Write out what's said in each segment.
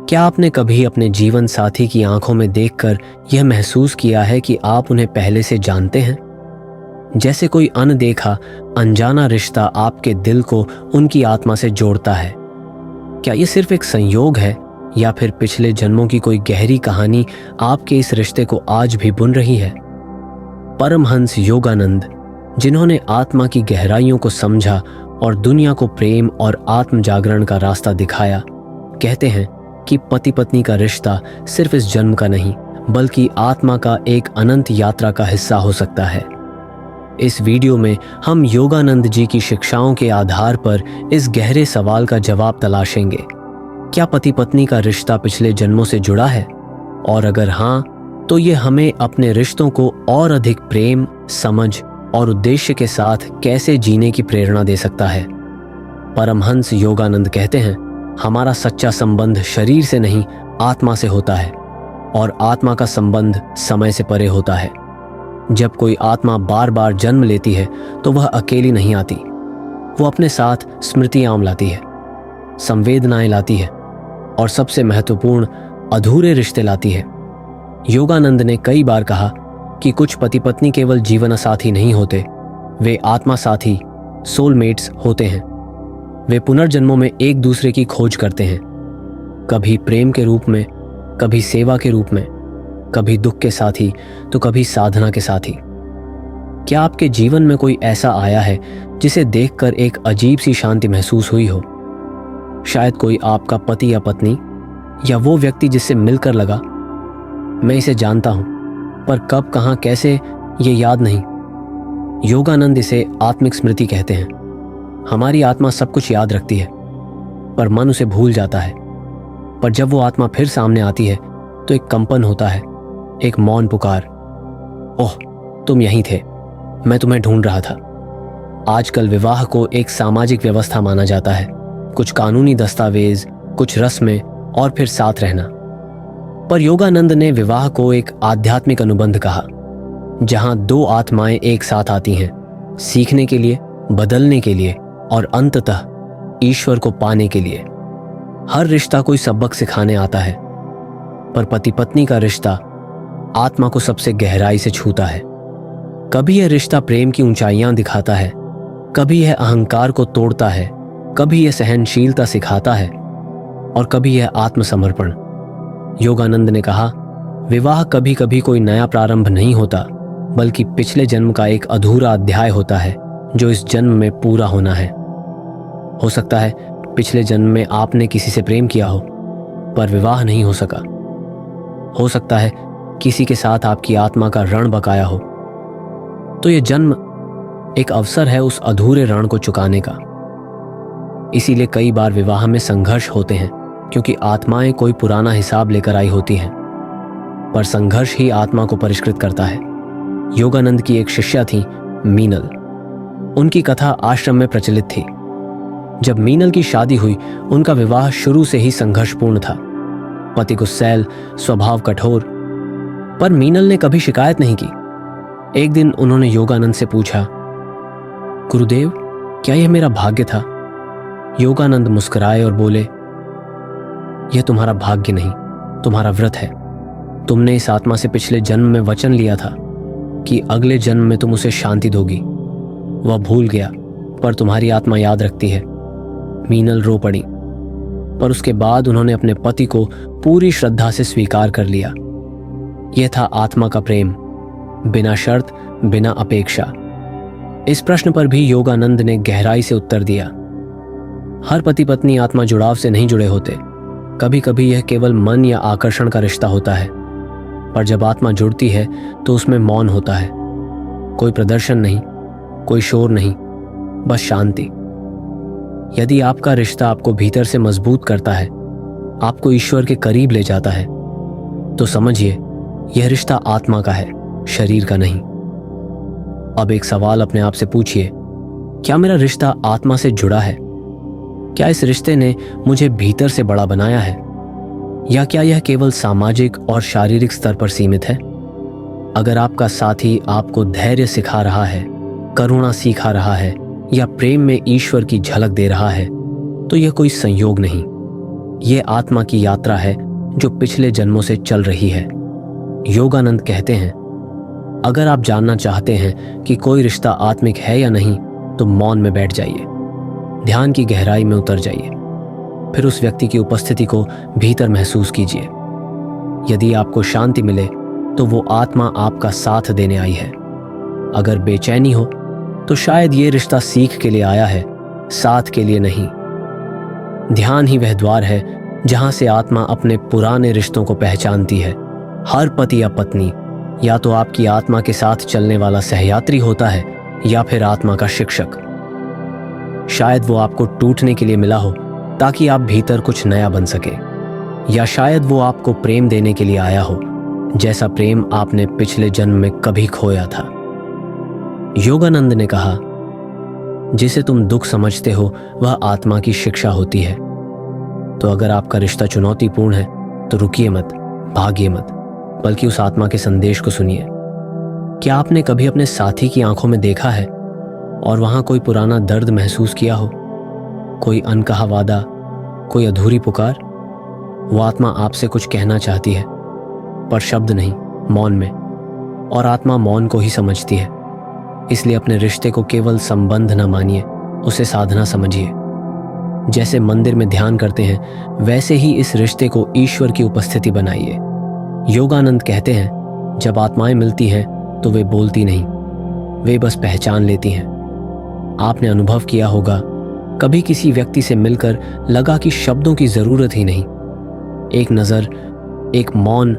क्या आपने कभी अपने जीवन साथी की आंखों में देखकर यह महसूस किया है कि आप उन्हें पहले से जानते हैं? जैसे कोई अनदेखा, अनजाना रिश्ता आपके दिल को उनकी आत्मा से जोड़ता है। क्या ये सिर्फ एक संयोग है या फिर पिछले जन्मों की कोई गहरी कहानी आपके इस रिश्ते को आज भी बुन रही है? परमहंस योगानंद, जिन्होंने आत्मा की गहराइयों को समझा और दुनिया को प्रेम और आत्म जागरण का रास्ता दिखाया, कहते हैं कि पति पत्नी का रिश्ता सिर्फ इस जन्म का नहीं बल्कि आत्मा का एक अनंत यात्रा का हिस्सा हो सकता है। इस वीडियो में हम योगानंद जी की शिक्षाओं के आधार पर इस गहरे सवाल का जवाब तलाशेंगे। क्या पति पत्नी का रिश्ता पिछले जन्मों से जुड़ा है? और अगर हाँ, तो ये हमें अपने रिश्तों को और अधिक प्रेम, समझ और उद्देश्य के साथ कैसे जीने की प्रेरणा दे सकता है। परमहंस योगानंद कहते हैं, हमारा सच्चा संबंध शरीर से नहीं, आत्मा से होता है और आत्मा का संबंध समय से परे होता है। जब कोई आत्मा बार बार जन्म लेती है तो वह अकेली नहीं आती। वो अपने साथ स्मृतियां लाती है, संवेदनाएं लाती है और सबसे महत्वपूर्ण अधूरे रिश्ते लाती है। योगानंद ने कई बार कहा कि कुछ पति पत्नी केवल जीवन साथी नहीं होते, वे आत्मा साथी, सोलमेट्स होते हैं। वे पुनर्जन्मों में एक दूसरे की खोज करते हैं, कभी प्रेम के रूप में, कभी सेवा के रूप में, कभी दुख के साथी तो कभी साधना के साथी। क्या आपके जीवन में कोई ऐसा आया है जिसे देखकर एक अजीब सी शांति महसूस हुई हो? शायद कोई आपका पति या पत्नी या वो व्यक्ति जिससे मिलकर लगा, मैं इसे जानता हूं, पर कब, कहां, कैसे ये याद नहीं। योगानंद इसे आत्मिक स्मृति कहते हैं। हमारी आत्मा सब कुछ याद रखती है पर मन उसे भूल जाता है। पर जब वो आत्मा फिर सामने आती है तो एक कंपन होता है, एक मौन पुकार, ओह तुम यहीं थे, मैं तुम्हें ढूंढ रहा था। आजकल विवाह को एक सामाजिक व्यवस्था माना जाता है, कुछ कानूनी दस्तावेज, कुछ रस्में और फिर साथ रहना। पर योगानंद ने विवाह को एक आध्यात्मिक अनुबंध कहा, जहां दो आत्माएं एक साथ आती हैं, सीखने के लिए, बदलने के लिए और अंततः ईश्वर को पाने के लिए। हर रिश्ता कोई सबक सिखाने आता है, पर पति पत्नी का रिश्ता आत्मा को सबसे गहराई से छूता है। कभी यह रिश्ता प्रेम की ऊंचाइयां दिखाता है, कभी यह अहंकार को तोड़ता है, कभी यह सहनशीलता सिखाता है और कभी यह आत्मसमर्पण। योगानंद ने कहा, विवाह कभी कभी कोई नया प्रारंभ नहीं होता बल्कि पिछले जन्म का एक अधूरा अध्याय होता है जो इस जन्म में पूरा होना है। हो सकता है पिछले जन्म में आपने किसी से प्रेम किया हो पर विवाह नहीं हो सका। हो सकता है किसी के साथ आपकी आत्मा का ऋण बकाया हो। तो यह जन्म एक अवसर है उस अधूरे ऋण को चुकाने का। इसीलिए कई बार विवाह में संघर्ष होते हैं, क्योंकि आत्माएं कोई पुराना हिसाब लेकर आई होती हैं। पर संघर्ष ही आत्मा को परिष्कृत करता है। योगानंद की एक शिष्या थी, मीनल। उनकी कथा आश्रम में प्रचलित थी। जब मीनल की शादी हुई, उनका विवाह शुरू से ही संघर्षपूर्ण था। पति गुस्सैल, स्वभाव कठोर, पर मीनल ने कभी शिकायत नहीं की। एक दिन उन्होंने योगानंद से पूछा, गुरुदेव, क्या यह मेरा भाग्य था? योगानंद मुस्कुराए और बोले, यह तुम्हारा भाग्य नहीं, तुम्हारा व्रत है। तुमने इस आत्मा से पिछले जन्म में वचन लिया था कि अगले जन्म में तुम उसे शांति दोगी। वह भूल गया, पर तुम्हारी आत्मा याद रखती है। मीनल रो पड़ी, पर उसके बाद उन्होंने अपने पति को पूरी श्रद्धा से स्वीकार कर लिया। यह था आत्मा का प्रेम, बिना शर्त, बिना अपेक्षा। इस प्रश्न पर भी योगानंद ने गहराई से उत्तर दिया, हर पति पत्नी आत्मा जुड़ाव से नहीं जुड़े होते। कभी कभी यह केवल मन या आकर्षण का रिश्ता होता है, पर जब आत्मा जुड़ती है तो उसमें मौन होता है। कोई प्रदर्शन नहीं, कोई शोर नहीं, बस शांति। यदि आपका रिश्ता आपको भीतर से मजबूत करता है, आपको ईश्वर के करीब ले जाता है, तो समझिए यह रिश्ता आत्मा का है, शरीर का नहीं। अब एक सवाल अपने आप से पूछिए, क्या मेरा रिश्ता आत्मा से जुड़ा है? क्या इस रिश्ते ने मुझे भीतर से बड़ा बनाया है, या क्या यह केवल सामाजिक और शारीरिक स्तर पर सीमित है? अगर आपका साथी आपको धैर्य सिखा रहा है, करुणा सिखा रहा है या प्रेम में ईश्वर की झलक दे रहा है, तो यह कोई संयोग नहीं, ये आत्मा की यात्रा है जो पिछले जन्मों से चल रही है। योगानंद कहते हैं, अगर आप जानना चाहते हैं कि कोई रिश्ता आत्मिक है या नहीं, तो मौन में बैठ जाइए, ध्यान की गहराई में उतर जाइए, फिर उस व्यक्ति की उपस्थिति को भीतर महसूस कीजिए। यदि आपको शांति मिले तो वो आत्मा आपका साथ देने आई है। अगर बेचैनी हो तो शायद ये रिश्ता सीख के लिए आया है, साथ के लिए नहीं। ध्यान ही वह द्वार है जहां से आत्मा अपने पुराने रिश्तों को पहचानती है। हर पति या पत्नी या तो आपकी आत्मा के साथ चलने वाला सहयात्री होता है या फिर आत्मा का शिक्षक। शायद वो आपको टूटने के लिए मिला हो ताकि आप भीतर कुछ नया बन सके, या शायद वो आपको प्रेम देने के लिए आया हो, जैसा प्रेम आपने पिछले जन्म में कभी खोया था। योगानंद ने कहा, जिसे तुम दुख समझते हो वह आत्मा की शिक्षा होती है। तो अगर आपका रिश्ता चुनौतीपूर्ण है तो रुकिए मत, भागिए मत, बल्कि उस आत्मा के संदेश को सुनिए। क्या आपने कभी अपने साथी की आंखों में देखा है और वहां कोई पुराना दर्द महसूस किया हो? कोई अनकहा वादा, कोई अधूरी पुकार? वो आत्मा आपसे कुछ कहना चाहती है, पर शब्द नहीं, मौन में। और आत्मा मौन को ही समझती है। इसलिए अपने रिश्ते को केवल संबंध न मानिए, उसे साधना समझिए। जैसे मंदिर में ध्यान करते हैं, वैसे ही इस रिश्ते को ईश्वर की उपस्थिति बनाइए। योगानंद कहते हैं, जब आत्माएं मिलती हैं तो वे बोलती नहीं, वे बस पहचान लेती हैं। आपने अनुभव किया होगा, कभी किसी व्यक्ति से मिलकर लगा कि शब्दों की जरूरत ही नहीं। एक नजर, एक मौन,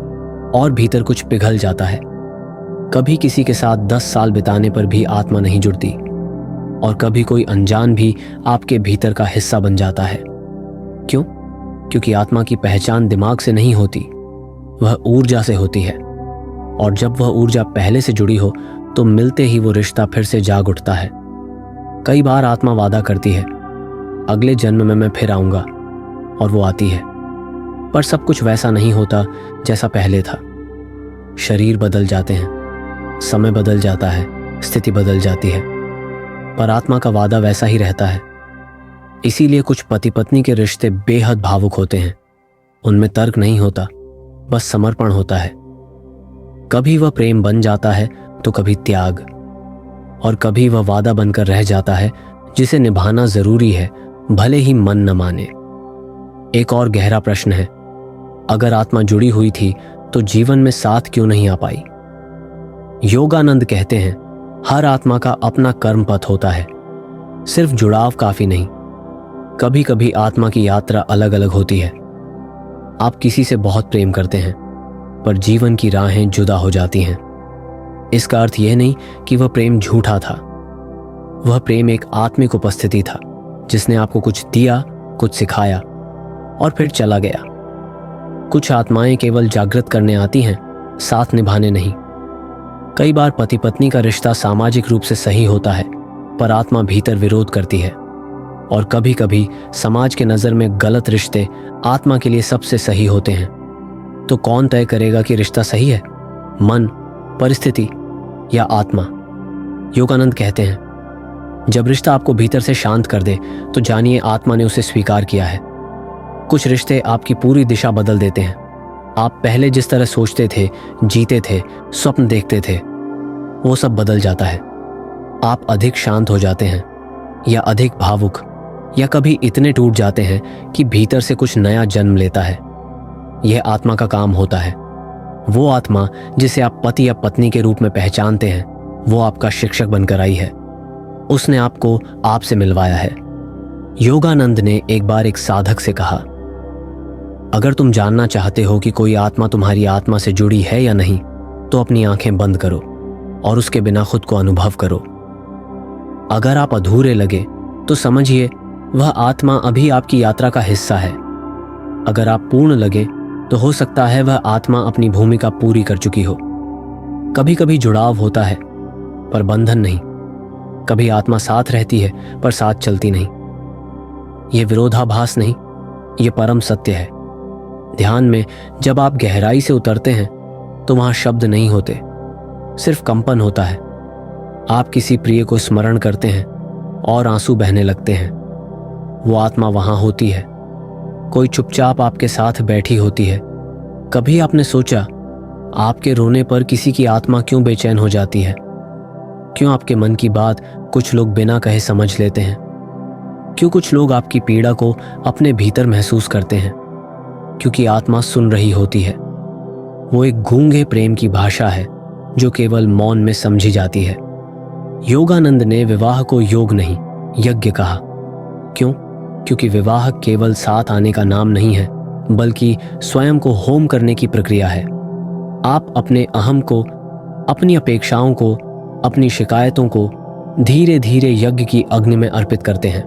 और भीतर कुछ पिघल जाता है। कभी किसी के साथ 10 साल बिताने पर भी आत्मा नहीं जुड़ती, और कभी कोई अनजान भी आपके भीतर का हिस्सा बन जाता है। क्यों? क्योंकि आत्मा की पहचान दिमाग से नहीं होती, वह ऊर्जा से होती है। और जब वह ऊर्जा पहले से जुड़ी हो तो मिलते ही वो रिश्ता फिर से जाग उठता है। कई बार आत्मा वादा करती है, अगले जन्म में मैं फिर आऊंगा, और वो आती है, पर सब कुछ वैसा नहीं होता जैसा पहले था। शरीर बदल जाते हैं, समय बदल जाता है, स्थिति बदल जाती है, पर आत्मा का वादा वैसा ही रहता है। इसीलिए कुछ पति पत्नी के रिश्ते बेहद भावुक होते हैं। उनमें तर्क नहीं होता, बस समर्पण होता है। कभी वह प्रेम बन जाता है तो कभी त्याग, और कभी वह वादा बनकर रह जाता है जिसे निभाना जरूरी है, भले ही मन न माने। एक और गहरा प्रश्न है, अगर आत्मा जुड़ी हुई थी तो जीवन में साथ क्यों नहीं आ पाई? योगानंद कहते हैं, हर आत्मा का अपना कर्म पथ होता है, सिर्फ जुड़ाव काफी नहीं। कभी कभी आत्मा की यात्रा अलग अलग होती है। आप किसी से बहुत प्रेम करते हैं, पर जीवन की राहें जुदा हो जाती हैं। इसका अर्थ यह नहीं कि वह प्रेम झूठा था। वह प्रेम एक आत्मिक उपस्थिति था, जिसने आपको कुछ दिया, कुछ सिखाया, और फिर चला गया। कुछ आत्माएं केवल जागृत करने आती हैं, साथ निभाने नहीं। कई बार पति पत्नी का रिश्ता सामाजिक रूप से सही होता है, पर आत्मा भीतर विरोध करती है। और कभी कभी समाज के नज़र में गलत रिश्ते आत्मा के लिए सबसे सही होते हैं। तो कौन तय करेगा कि रिश्ता सही है? मन, परिस्थिति या आत्मा? योगानंद कहते हैं, जब रिश्ता आपको भीतर से शांत कर दे तो जानिए आत्मा ने उसे स्वीकार किया है। कुछ रिश्ते आपकी पूरी दिशा बदल देते हैं। आप पहले जिस तरह सोचते थे, जीते थे, स्वप्न देखते थे, वो सब बदल जाता है। आप अधिक शांत हो जाते हैं, या अधिक भावुक, या कभी इतने टूट जाते हैं कि भीतर से कुछ नया जन्म लेता है। यह आत्मा का काम होता है। वो आत्मा जिसे आप पति या पत्नी के रूप में पहचानते हैं, वो आपका शिक्षक बनकर आई है। उसने आपको आपसे मिलवाया है। योगानंद ने एक बार एक साधक से कहा, अगर तुम जानना चाहते हो कि कोई आत्मा तुम्हारी आत्मा से जुड़ी है या नहीं, तो अपनी आंखें बंद करो और उसके बिना खुद को अनुभव करो। अगर आप अधूरे लगे तो समझिए वह आत्मा अभी आपकी यात्रा का हिस्सा है। अगर आप पूर्ण लगे तो हो सकता है वह आत्मा अपनी भूमिका पूरी कर चुकी हो। कभी कभी जुड़ाव होता है, पर बंधन नहीं। कभी आत्मा साथ रहती है, पर साथ चलती नहीं। यह विरोधाभास नहीं, यह परम सत्य है। ध्यान में जब आप गहराई से उतरते हैं तो वहां शब्द नहीं होते, सिर्फ कंपन होता है। आप किसी प्रिय को स्मरण करते हैं और आंसू बहने लगते हैं। वो आत्मा वहां होती है, कोई चुपचाप आपके साथ बैठी होती है। कभी आपने सोचा आपके रोने पर किसी की आत्मा क्यों बेचैन हो जाती है? क्यों आपके मन की बात कुछ लोग बिना कहे समझ लेते हैं? क्यों कुछ लोग आपकी पीड़ा को अपने भीतर महसूस करते हैं? क्योंकि आत्मा सुन रही होती है। वो एक गूंगे प्रेम की भाषा है जो केवल मौन में समझी जाती है। योगानंद ने विवाह को योग नहीं, यज्ञ कहा। क्यों? क्योंकि विवाह केवल साथ आने का नाम नहीं है, बल्कि स्वयं को होम करने की प्रक्रिया है। आप अपने अहम को, अपनी अपेक्षाओं को, अपनी शिकायतों को धीरे धीरे यज्ञ की अग्नि में अर्पित करते हैं।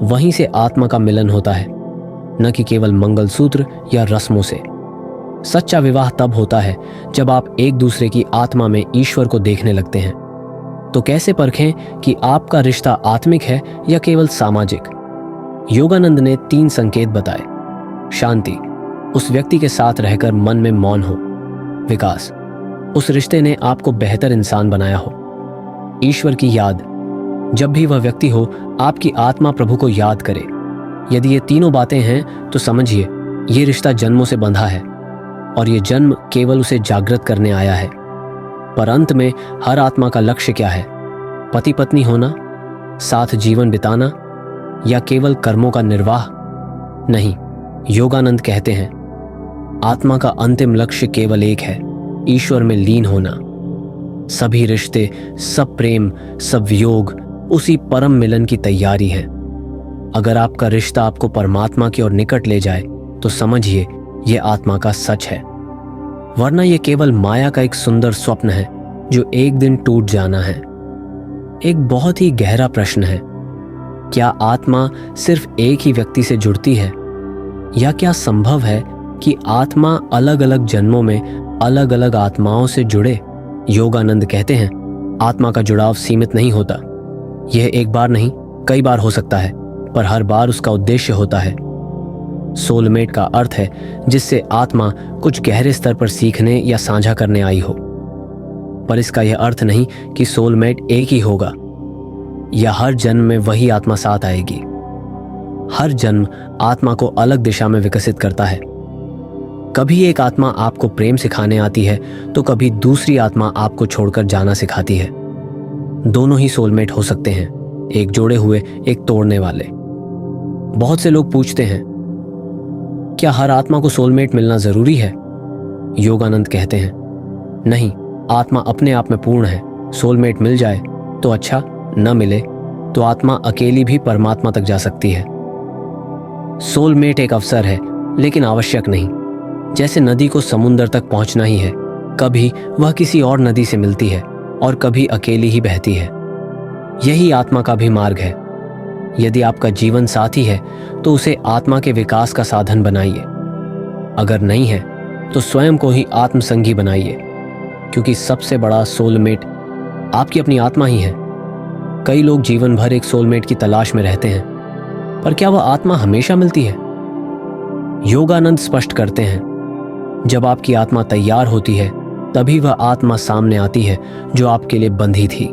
वहीं से आत्मा का मिलन होता है, न कि केवल मंगलसूत्र या रस्मों से। सच्चा विवाह तब होता है जब आप एक दूसरे की आत्मा में ईश्वर को देखने लगते हैं। तो कैसे परखें कि आपका रिश्ता आत्मिक है या केवल सामाजिक? योगानंद ने 3 संकेत बताए। शांति, उस व्यक्ति के साथ रहकर मन में मौन हो। विकास, उस रिश्ते ने आपको बेहतर इंसान बनाया हो। ईश्वर की याद, जब भी वह व्यक्ति हो आपकी आत्मा प्रभु को याद करे। यदि ये तीनों बातें हैं तो समझिए ये रिश्ता जन्मों से बंधा है और ये जन्म केवल उसे जागृत करने आया है। पर अंत में हर आत्मा का लक्ष्य क्या है? पति पत्नी होना, साथ जीवन बिताना, या केवल कर्मों का निर्वाह? नहीं, योगानंद कहते हैं आत्मा का अंतिम लक्ष्य केवल एक है, ईश्वर में लीन होना। सभी रिश्ते, सब प्रेम, सब वियोग उसी परम मिलन की तैयारी है। अगर आपका रिश्ता आपको परमात्मा की ओर निकट ले जाए तो समझिए यह आत्मा का सच है, वरना यह केवल माया का एक सुंदर स्वप्न है जो एक दिन टूट जाना है। एक बहुत ही गहरा प्रश्न है, क्या आत्मा सिर्फ एक ही व्यक्ति से जुड़ती है, या क्या संभव है कि आत्मा अलग अलग जन्मों में अलग अलग आत्माओं से जुड़े? योगानंद कहते हैं आत्मा का जुड़ाव सीमित नहीं होता। यह एक बार नहीं, कई बार हो सकता है, पर हर बार उसका उद्देश्य होता है। सोलमेट का अर्थ है जिससे आत्मा कुछ गहरे स्तर पर सीखने या साझा करने आई हो। पर इसका यह अर्थ नहीं कि सोलमेट एक ही होगा या हर जन्म में वही आत्मा साथ आएगी। हर जन्म आत्मा को अलग दिशा में विकसित करता है। कभी एक आत्मा आपको प्रेम सिखाने आती है तो कभी दूसरी आत्मा आपको छोड़कर जाना सिखाती है। दोनों ही सोलमेट हो सकते हैं, एक जोड़े हुए, एक तोड़ने वाले। बहुत से लोग पूछते हैं क्या हर आत्मा को सोलमेट मिलना जरूरी है? योगानंद कहते हैं नहीं, आत्मा अपने आप में पूर्ण है। सोलमेट मिल जाए तो अच्छा, न मिले तो आत्मा अकेली भी परमात्मा तक जा सकती है। सोलमेट एक अवसर है लेकिन आवश्यक नहीं। जैसे नदी को समुद्र तक पहुंचना ही है, कभी वह किसी और नदी से मिलती है और कभी अकेली ही बहती है। यही आत्मा का भी मार्ग है। यदि आपका जीवन साथी है तो उसे आत्मा के विकास का साधन बनाइए। अगर नहीं है तो स्वयं को ही आत्मसंगी बनाइए, क्योंकि सबसे बड़ा सोलमेट आपकी अपनी आत्मा ही है। कई लोग जीवन भर एक सोलमेट की तलाश में रहते हैं, पर क्या वह आत्मा हमेशा मिलती है? योगानंद स्पष्ट करते हैं जब आपकी आत्मा तैयार होती है तभी वह आत्मा सामने आती है जो आपके लिए बंधी थी।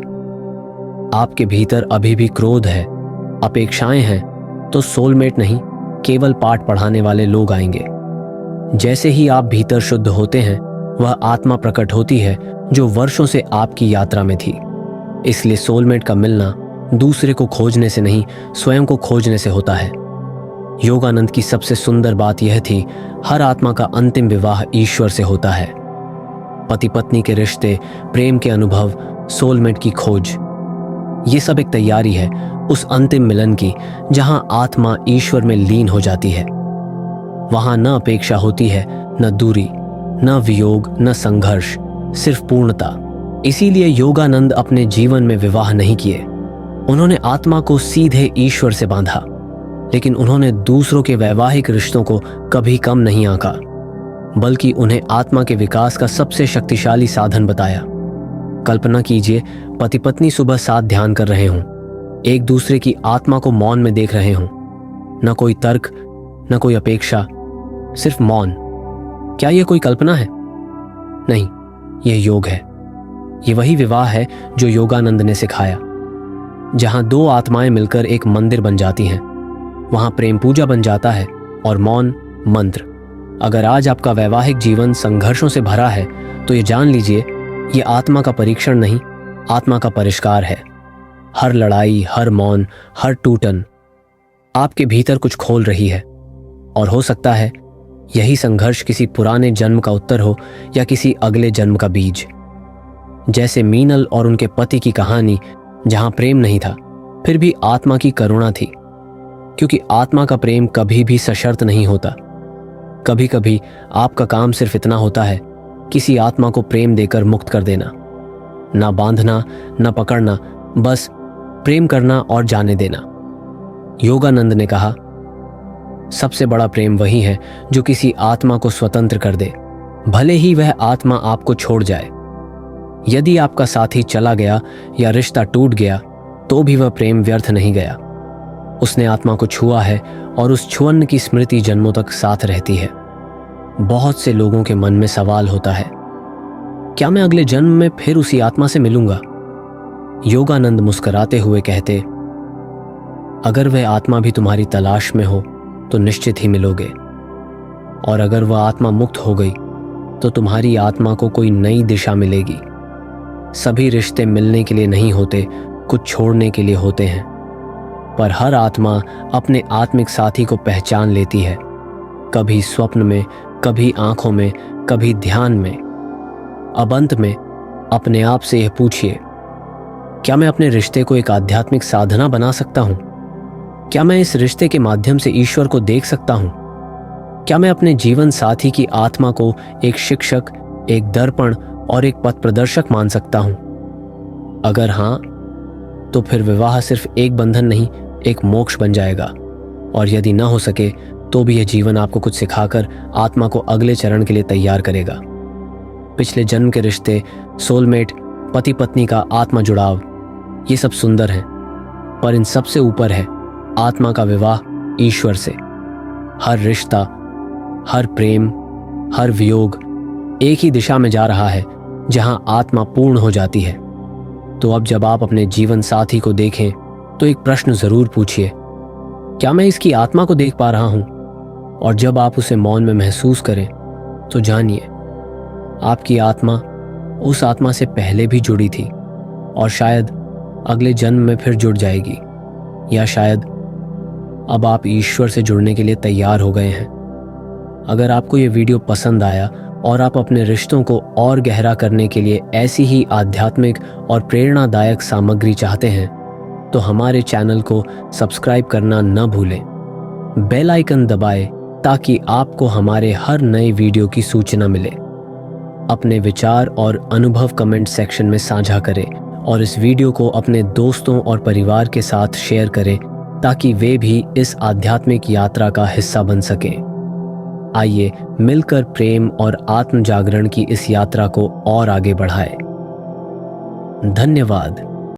आपके भीतर अभी भी क्रोध है, अपेक्षाएं हैं, तो सोलमेट नहीं, केवल पाठ पढ़ाने वाले लोग आएंगे। जैसे ही आप भीतर शुद्ध होते हैं वह आत्मा प्रकट होती है जो वर्षों से आपकी यात्रा में थी। इसलिए सोलमेट का मिलना दूसरे को खोजने से नहीं, स्वयं को खोजने से होता है। योगानंद की सबसे सुंदर बात यह थी, हर आत्मा का अंतिम विवाह ईश्वर से होता है। पति पत्नी के रिश्ते, प्रेम के अनुभव, सोलमेट की खोज, ये सब एक तैयारी है उस अंतिम मिलन की जहां आत्मा ईश्वर में लीन हो जाती है। वहां न अपेक्षा होती है, न दूरी, न वियोग, न संघर्ष, सिर्फ पूर्णता। इसीलिए योगानंद अपने जीवन में विवाह नहीं किए। उन्होंने आत्मा को सीधे ईश्वर से बांधा, लेकिन उन्होंने दूसरों के वैवाहिक रिश्तों को कभी कम नहीं आंका, बल्कि उन्हें आत्मा के विकास का सबसे शक्तिशाली साधन बताया। कल्पना कीजिए, पति पत्नी सुबह साथ ध्यान कर रहे हों, एक दूसरे की आत्मा को मौन में देख रहे हों। न कोई तर्क, न कोई अपेक्षा, सिर्फ मौन। क्या यह कोई कल्पना है? नहीं, यह योग है। यह वही विवाह है जो योगानंद ने सिखाया। जहां दो आत्माएं मिलकर एक मंदिर बन जाती हैं, वहां प्रेम पूजा बन जाता है और मौन मंत्र। अगर आज आपका वैवाहिक जीवन संघर्षों से भरा है तो ये जान लीजिए, ये आत्मा का परीक्षण नहीं, आत्मा का परिष्कार है। हर लड़ाई, हर मौन, हर टूटन आपके भीतर कुछ खोल रही है। और हो सकता है यही संघर्ष किसी पुराने जन्म का उत्तर हो या किसी अगले जन्म का बीज। जैसे मीनल और उनके पति की कहानी, जहां प्रेम नहीं था फिर भी आत्मा की करुणा थी, क्योंकि आत्मा का प्रेम कभी भी सशर्त नहीं होता। कभी कभी आपका काम सिर्फ इतना होता है, किसी आत्मा को प्रेम देकर मुक्त कर देना। ना बांधना, ना पकड़ना, बस प्रेम करना और जाने देना। योगानंद ने कहा, सबसे बड़ा प्रेम वही है जो किसी आत्मा को स्वतंत्र कर दे, भले ही वह आत्मा आपको छोड़ जाए। यदि आपका साथी चला गया या रिश्ता टूट गया तो भी वह प्रेम व्यर्थ नहीं गया। उसने आत्मा को छुआ है और उस छुअन की स्मृति जन्मों तक साथ रहती है। बहुत से लोगों के मन में सवाल होता है, क्या मैं अगले जन्म में फिर उसी आत्मा से मिलूंगा? योगानंद मुस्कुराते हुए कहते, अगर वह आत्मा भी तुम्हारी तलाश में हो तो निश्चित ही मिलोगे, और अगर वह आत्मा मुक्त हो गई तो तुम्हारी आत्मा को कोई नई दिशा मिलेगी। सभी रिश्ते मिलने के लिए नहीं होते, कुछ छोड़ने के लिए होते हैं, पर हर आत्मा अपने आत्मिक साथी को पहचान लेती है, कभी स्वप्न में, कभी आंखों में, कभी ध्यान में। अब अंत में अपने आप से यह पूछिए, क्या मैं अपने रिश्ते को एक आध्यात्मिक साधना बना सकता हूं? क्या मैं इस रिश्ते के माध्यम से ईश्वर को देख सकता हूं? क्या मैं अपने जीवन साथी की आत्मा को एक शिक्षक, एक दर्पण और एक पथ प्रदर्शक मान सकता हूं? अगर हां, तो फिर विवाह सिर्फ एक बंधन नहीं, एक मोक्ष बन जाएगा। और यदि ना हो सके तो भी यह जीवन आपको कुछ सिखाकर आत्मा को अगले चरण के लिए तैयार करेगा। पिछले जन्म के रिश्ते, सोलमेट, पति पत्नी का आत्मा जुड़ाव, ये सब सुंदर हैं, पर इन सबसे ऊपर है आत्मा का विवाह ईश्वर से। हर रिश्ता, हर प्रेम, हर वियोग एक ही दिशा में जा रहा है, जहां आत्मा पूर्ण हो जाती है। तो अब जब आप अपने जीवन साथी को देखें तो एक प्रश्न जरूर पूछिए, क्या मैं इसकी आत्मा को देख पा रहा हूं? और जब आप उसे मौन में महसूस करें तो जानिए, आपकी आत्मा उस आत्मा से पहले भी जुड़ी थी और शायद अगले जन्म में फिर जुड़ जाएगी, या शायद अब आप ईश्वर से जुड़ने के लिए तैयार हो गए हैं। अगर आपको ये वीडियो पसंद आया और आप अपने रिश्तों को और गहरा करने के लिए ऐसी ही आध्यात्मिक और प्रेरणादायक सामग्री चाहते हैं तो हमारे चैनल को सब्सक्राइब करना न भूलें। बेल आइकन दबाएं ताकि आपको हमारे हर नए वीडियो की सूचना मिले। अपने विचार और अनुभव कमेंट सेक्शन में साझा करें और इस वीडियो को अपने दोस्तों और परिवार के साथ शेयर करें ताकि वे भी इस आध्यात्मिक यात्रा का हिस्सा बन सकें। आइए मिलकर प्रेम और आत्म जागरण की इस यात्रा को और आगे बढ़ाएं। धन्यवाद।